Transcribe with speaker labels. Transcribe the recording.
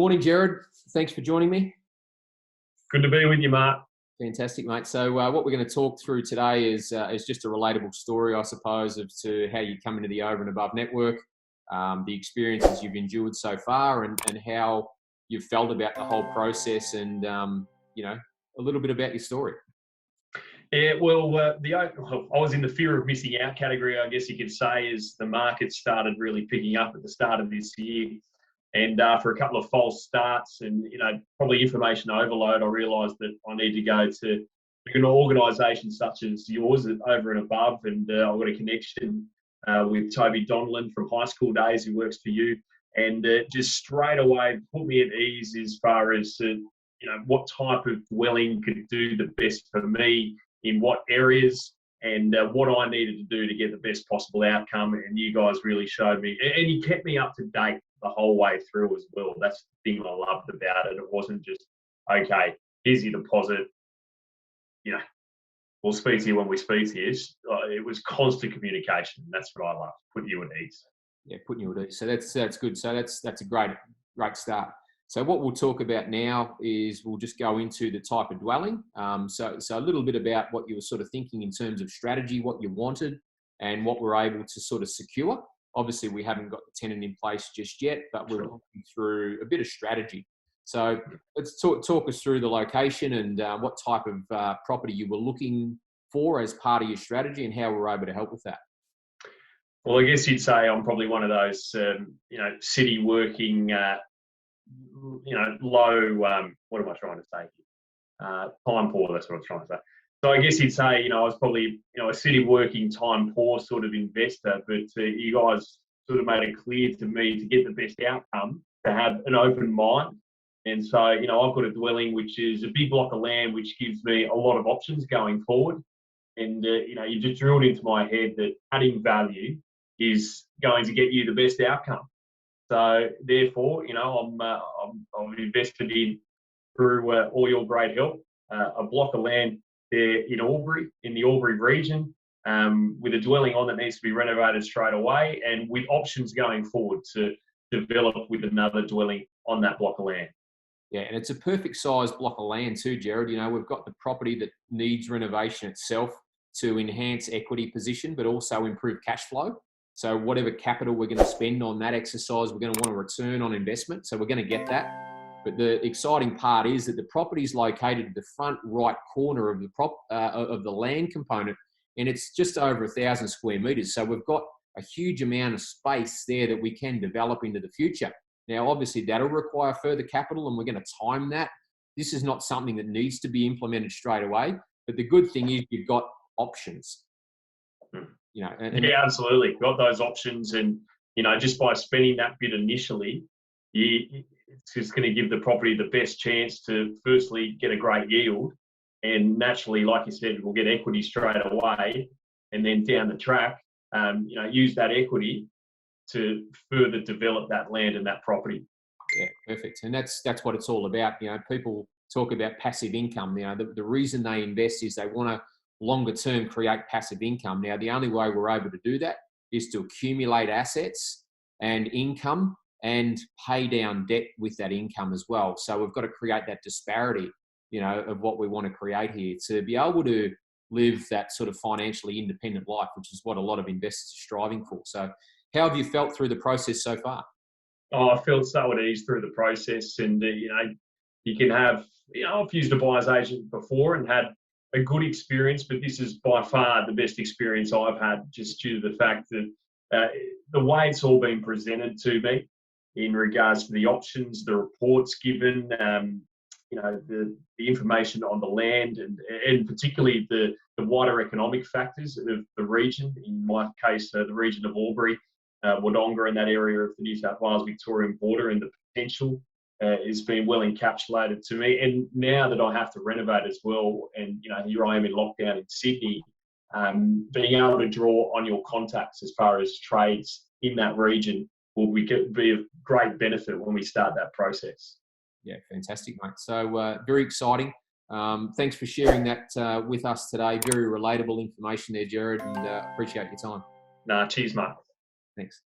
Speaker 1: morning, Gerard. Thanks for joining me.
Speaker 2: Good to be with you, Mark.
Speaker 1: Fantastic, mate. So what we're going to talk through today is just a relatable story, I suppose, as to how you come into the Over and Above network, the experiences you've endured so far, and how you've felt about the whole process, and a little bit about your story.
Speaker 2: Yeah, well, I was in the fear of missing out category, I guess you could say, as the market started really picking up at the start of this year. And after a couple of false starts and, probably information overload, I realised that I need to go to an organisation such as yours at Over and Above. And I've got a connection with Toby Donlan from high school days, who works for you. And just straight away put me at ease as far as, what type of dwelling could do the best for me, in what areas, and what I needed to do to get the best possible outcome. And you guys really showed me, and you kept me up to date the whole way through as well. That's the thing I loved about it. It wasn't just, okay, here's your deposit, we'll speak to you when we speak to you. It was constant communication. That's what I loved, putting you at ease.
Speaker 1: Yeah, putting you at ease. So that's good. So that's a great start. So what we'll talk about now is we'll just go into the type of dwelling. So a little bit about what you were sort of thinking in terms of strategy, what you wanted, and what we're able to sort of secure. Obviously, we haven't got the tenant in place just yet, but we're looking through a bit of strategy. So let's talk us through the location and what type of property you were looking for as part of your strategy, and how we're able to help with that.
Speaker 2: Well, I guess you'd say I'm probably one of those, city working, low, what am I trying to say? Time poor, that's what I'm trying to say. So I guess you'd say, I was probably, a city working time poor sort of investor, but you guys sort of made it clear to me to get the best outcome, to have an open mind. And so, I've got a dwelling which is a big block of land, which gives me a lot of options going forward. And, you just drilled into my head that adding value is going to get you the best outcome. So therefore, I'm invested in, through all your great help, a block of land there in Albury, in the Albury region, with a dwelling on that needs to be renovated straight away, and with options going forward to develop with another dwelling on that block of land.
Speaker 1: Yeah, and it's a perfect size block of land too, Gerard. We've got the property that needs renovation itself to enhance equity position, but also improve cash flow. So whatever capital we're going to spend on that exercise, we're going to want a return on investment. So we're going to get that. But the exciting part is that the property is located at the front right corner of the land component, and it's just over 1,000 square metres. So we've got a huge amount of space there that we can develop into the future. Now, obviously, that'll require further capital, and we're going to time that. This is not something that needs to be implemented straight away. But the good thing is you've got options.
Speaker 2: Yeah, absolutely. Got those options, and just by spending that bit initially, it's just going to give the property the best chance to firstly get a great yield, and naturally, like you said, we'll get equity straight away, and then down the track, use that equity to further develop that land and that property.
Speaker 1: Yeah, perfect. And that's what it's all about. People talk about passive income. The reason they invest is they want to longer term create passive income. Now, the only way we're able to do that is to accumulate assets and income and pay down debt with that income as well. So we've got to create that disparity, of what we want to create here to be able to live that sort of financially independent life, which is what a lot of investors are striving for. So how have you felt through the process so far?
Speaker 2: Oh, I felt so at ease through the process, and you can have, I've used a buyer's agent before and had a good experience, but this is by far the best experience I've had, just due to the fact that the way it's all been presented to me in regards to the options, the reports given, the information on the land, and particularly the wider economic factors of the region, in my case, the region of Albury, Wodonga, and that area of the New South Wales-Victorian border, and the potential has been well encapsulated to me. And now that I have to renovate as well, and here I am in lockdown in Sydney, being able to draw on your contacts as far as trades in that region will be of great benefit when we start that process.
Speaker 1: Yeah, fantastic, mate. So very exciting. Thanks for sharing that with us today. Very relatable information there, Gerard, and appreciate your time.
Speaker 2: Cheers, mate.
Speaker 1: Thanks.